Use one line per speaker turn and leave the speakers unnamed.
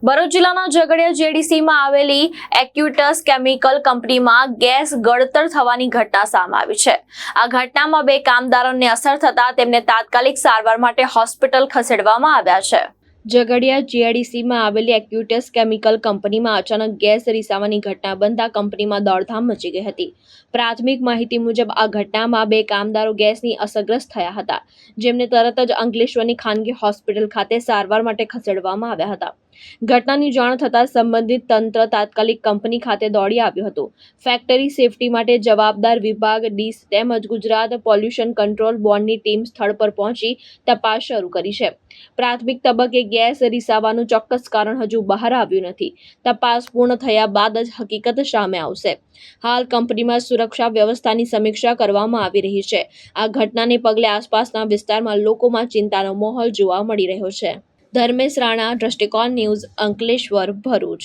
ભરૂચ જિલ્લાના ઝઘડિયા જેડીસીમાં આવેલી એક્યુટસ કેમિકલ કંપનીમાં ગેસ ગળતર થવાની ઘટના સામે આવી છે। આ ઘટનામાં 2 કામદારોને અસર થતા તેમને તાત્કાલિક સારવાર માટે હોસ્પિટલ ખસેડવામાં આવ્યા છે। ઝઘડિયા જીઆઈડીસીમાં આવેલી એક્યુટસ કેમિકલ કંપનીમાં અચાનક ગેસ રીસાવાની ઘટના બનતા કંપનીમાં દોડધામ મચી ગઈ હતી। પ્રાથમિક માહિતી મુજબ આ ઘટનામાં 2 કામદારો ગેસની અસરગ્રસ્ત થયા હતા, જેમને તરત જ અંકલેશ્વરની ખાનગી હોસ્પિટલ ખાતે સારવાર માટે ખસેડવામાં આવ્યા હતા। ઘટનાની જાણ થતાં સંબંધિત તંત્ર તાત્કાલિક કંપની ખાતે દોડી આવ્યું હતું। ફેક્ટરી સેફટી માટે જવાબદાર વિભાગ ડીસ તેમજ ગુજરાત પોલ્યુશન કંટ્રોલ બોર્ડની ટીમ સ્થળ પર પહોંચી તપાસ શરૂ કરી છે। પ્રાથમિક તબક્કે ગેસ રીસાવાનું ચોક્કસ કારણ હજુ બહાર આવ્યું નથી। તપાસ પૂર્ણ થયા બાદ જ હકીકત સામે આવશે। હાલ કંપનીમાં સુરક્ષા વ્યવસ્થાની સમીક્ષા કરવામાં આવી રહી છે। આ ઘટનાને પગલે આસપાસના વિસ્તારમાં લોકોમાં ચિંતાનો માહોલ જોવા મળી રહ્યો છે। ધર્મેશ રાણા, દ્રષ્ટિકોણ ન્યૂઝ, અંકલેશ્વર, ભરૂચ।